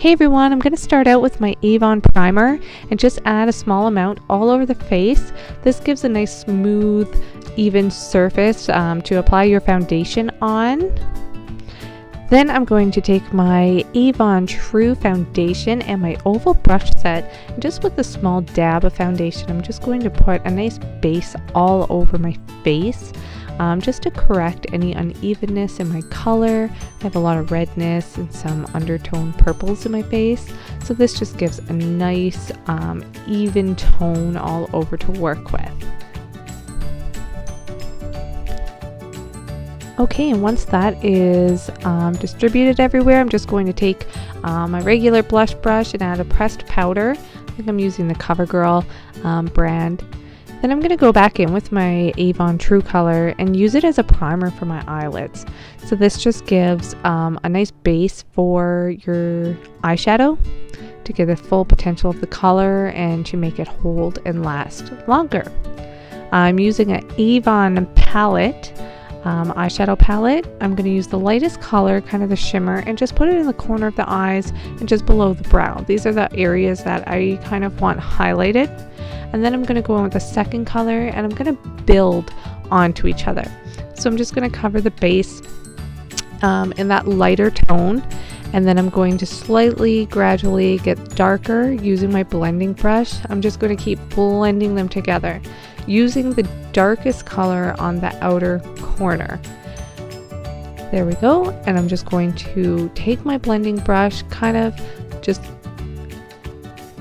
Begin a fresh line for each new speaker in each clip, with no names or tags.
Hey everyone, I'm going to start out with my Avon primer and just add a small amount all over the face. This gives a nice smooth, even surface to apply your foundation on. Then I'm going to take my Avon True Foundation and my oval brush set, and just with a small dab of foundation, I'm just going to put a nice base all over my face. Just to correct any unevenness in my color. I have a lot of redness and some undertone purples in my face, so this just gives a nice even tone all over to work with. Okay, and once that is distributed everywhere, I'm just going to take my regular blush brush and add a pressed powder. I think I'm using the CoverGirl brand. Then I'm going to go back in with my Avon True Color and use it as a primer for my eyelids. So this just gives a nice base for your eyeshadow to get the full potential of the color and to make it hold and last longer. I'm using an Avon palette, eyeshadow palette. I'm going to use the lightest color, kind of the shimmer, and just put it in the corner of the eyes and just below the brow. These are the areas that I kind of want highlighted. And then I'm going to go in with the second color and I'm going to build onto each other. So I'm just going to cover the base in that lighter tone, and then I'm going to slightly gradually get darker using my blending brush. I'm just going to keep blending them together using the darkest color on the outer corner. There we go. And I'm just going to take my blending brush, kind of just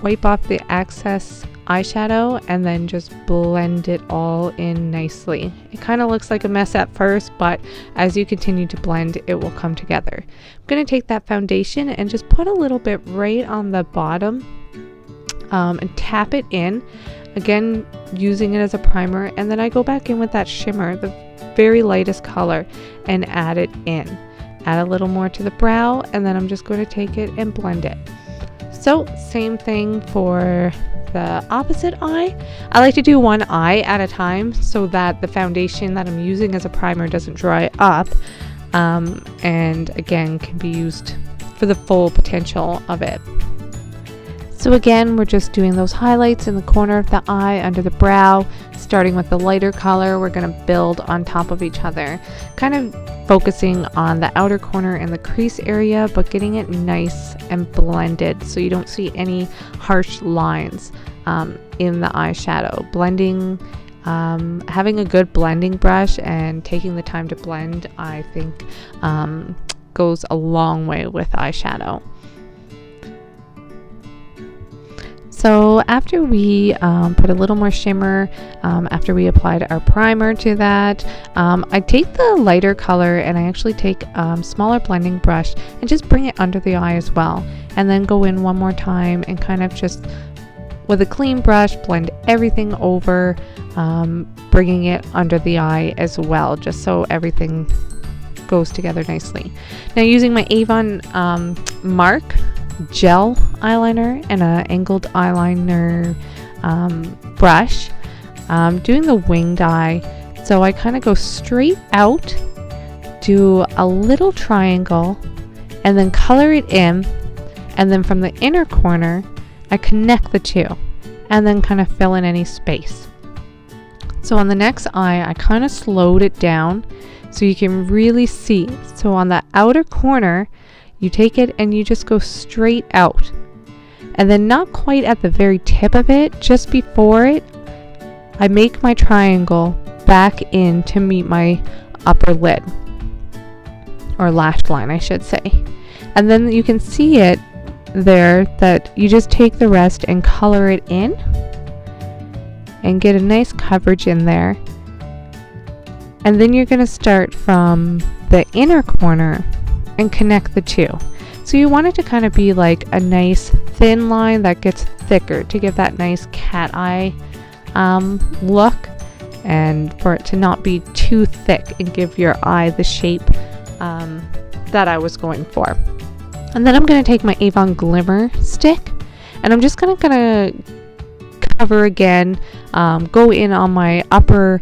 wipe off the excess eyeshadow and then just blend it all in nicely. It kind of looks like a mess at first, but as you continue to blend, it will come together. I'm going to take that foundation and just put a little bit right on the bottom and tap it in, again using it as a primer, and then I go back in with that shimmer, the very lightest color, and add it in. Add a little more to the brow, and then I'm just going to take it and blend it. So same thing for the opposite eye. I like to do one eye at a time so that the foundation that I'm using as a primer doesn't dry up, and again can be used for the full potential of it. So again, we're just doing those highlights in the corner of the eye, under the brow. Starting with the lighter color, we're going to build on top of each other, kind of focusing on the outer corner and the crease area, but getting it nice and blended so you don't see any harsh lines in the eyeshadow. Blending, having a good blending brush and taking the time to blend, I think goes a long way with eyeshadow. So after we put a little more shimmer, after we applied our primer to that, I take the lighter color and I actually take a smaller blending brush and just bring it under the eye as well. And then go in one more time and kind of just, with a clean brush, blend everything over, bringing it under the eye as well, just so everything goes together nicely. Now using my Avon Mark gel eyeliner and an angled eyeliner brush, doing the winged eye. So I kind of go straight out, do a little triangle, and then color it in, and then from the inner corner I connect the two and then kind of fill in any space. So on the next eye I kind of slowed it down so you can really see. So on the outer corner you take it and you just go straight out, and then not quite at the very tip of it, just before it, I make my triangle back in to meet my upper lid, or lash line I should say. And then you can see it there that you just take the rest and color it in and get a nice coverage in there. And then you're going to start from the inner corner and connect the two. So you want it to kind of be like a nice thin line that gets thicker to give that nice cat eye look, and for it to not be too thick and give your eye the shape that I was going for. And then I'm going to take my Avon Glimmer stick and I'm just gonna cover again, go in on my upper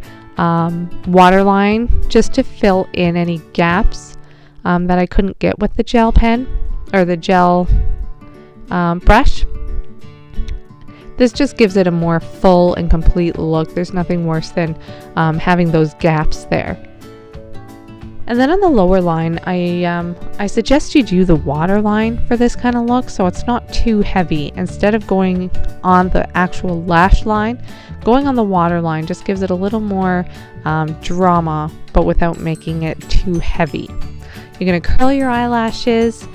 waterline just to fill in any gaps that I couldn't get with the gel pen or the gel brush. This just gives it a more full and complete look. There's nothing worse than having those gaps there. And then on the lower line, I suggest you do the waterline for this kind of look so it's not too heavy. Instead of going on the actual lash line, going on the waterline just gives it a little more drama, but without making it too heavy. You're going to curl your eyelashes.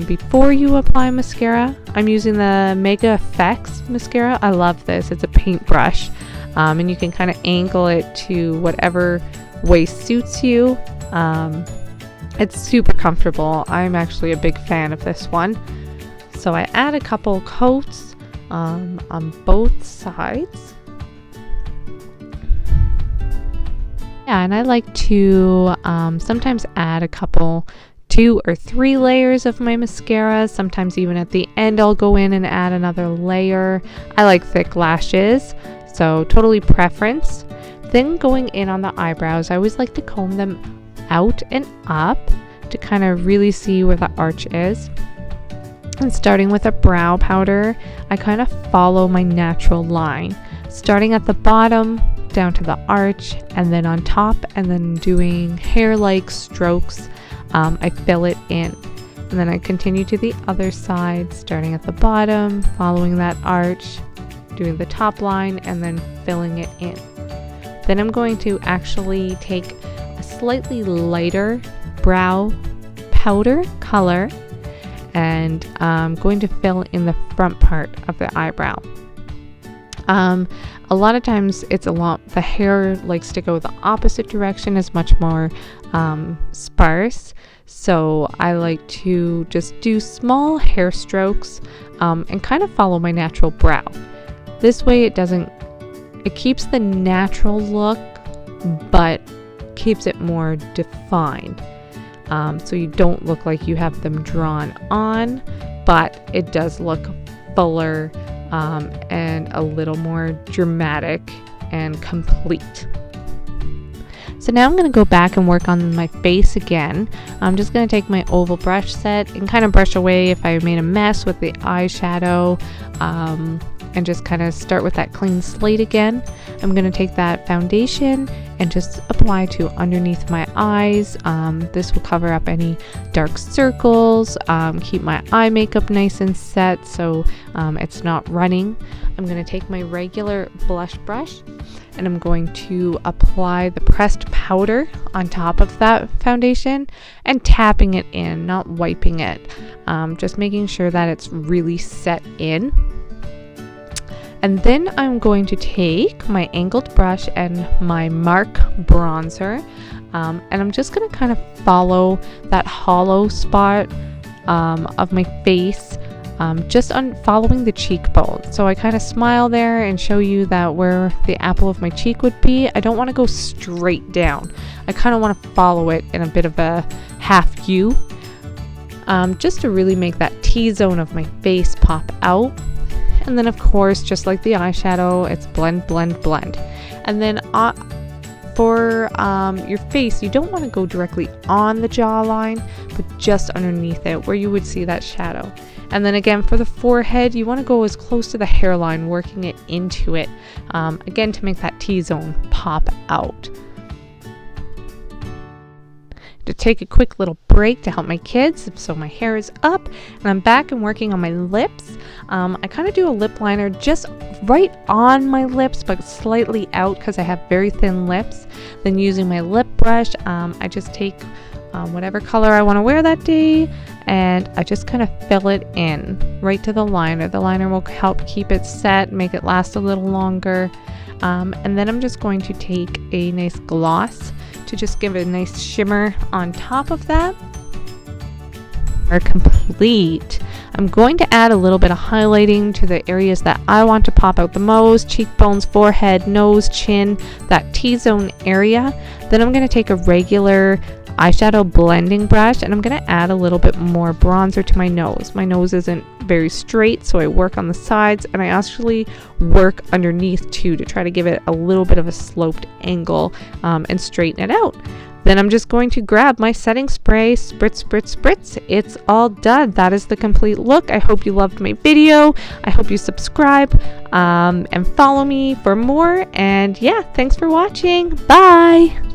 Before you apply mascara, I'm using the Mega Effects mascara. I love this. It's a paintbrush, and you can kind of angle it to whatever way suits you. It's super comfortable. I'm actually a big fan of this one. So I add a couple coats on both sides. Yeah, and I like to sometimes add a couple 2 or 3 layers of my mascara. Sometimes even at the end I'll go in and add another layer. I like thick lashes, so totally preference. Then going in on the eyebrows, I always like to comb them out and up to kind of really see where the arch is. And starting with a brow powder, I kind of follow my natural line, starting at the bottom down to the arch, and then on top, and then doing hair-like strokes. I fill it in, and then I continue to the other side, starting at the bottom, following that arch, doing the top line, and then filling it in. Then I'm going to actually take a slightly lighter brow powder color, and I'm going to fill in the front part of the eyebrow. A lot of times the hair likes to go the opposite direction, is much more sparse. So I like to just do small hair strokes and kind of follow my natural brow. This way it keeps the natural look, but keeps it more defined. So you don't look like you have them drawn on, but it does look fuller and a little more dramatic and complete. So now I'm going to go back and work on my face again. I'm just going to take my oval brush set and kind of brush away if I made a mess with the eyeshadow, and just kind of start with that clean slate again. I'm going to take that foundation and just apply to underneath my eyes. This will cover up any dark circles, keep my eye makeup nice and set so it's not running. I'm going to take my regular blush brush and I'm going to apply the pressed powder on top of that foundation and tapping it in, not wiping it, just making sure that it's really set in. And then I'm going to take my angled brush and my MAC bronzer, and I'm just going to kind of follow that hollow spot of my face, just following the cheekbone. So I kind of smile there and show you that where the apple of my cheek would be. I don't want to go straight down. I kind of want to follow it in a bit of a half U, just to really make that T-zone of my face pop out. And then of course, just like the eyeshadow, it's blend, blend, blend. And then for your face, you don't want to go directly on the jawline, but just underneath it where you would see that shadow. And then again, for the forehead, you want to go as close to the hairline, working it into it, again, to make that T-zone pop out. To take a quick little break to help my kids, so my hair is up and I'm back and working on my lips. I kind of do a lip liner just right on my lips but slightly out because I have very thin lips. Then using my lip brush, I just take whatever color I want to wear that day and I just kind of fill it in right to the liner. The liner will help keep it set, make it last a little longer. And then I'm just going to take a nice gloss to just give it a nice shimmer on top of that. Are complete. I'm going to add a little bit of highlighting to the areas that I want to pop out the most: cheekbones, forehead, nose, chin, that T-zone area. Then I'm going to take a regular eyeshadow blending brush and I'm going to add a little bit more bronzer to my nose. My nose isn't very straight, so I work on the sides and I actually work underneath too to try to give it a little bit of a sloped angle and straighten it out. Then I'm just going to grab my setting spray, spritz, spritz, spritz. It's all done. That is the complete look. I hope you loved my video. I hope you subscribe and follow me for more. And yeah, thanks for watching. Bye.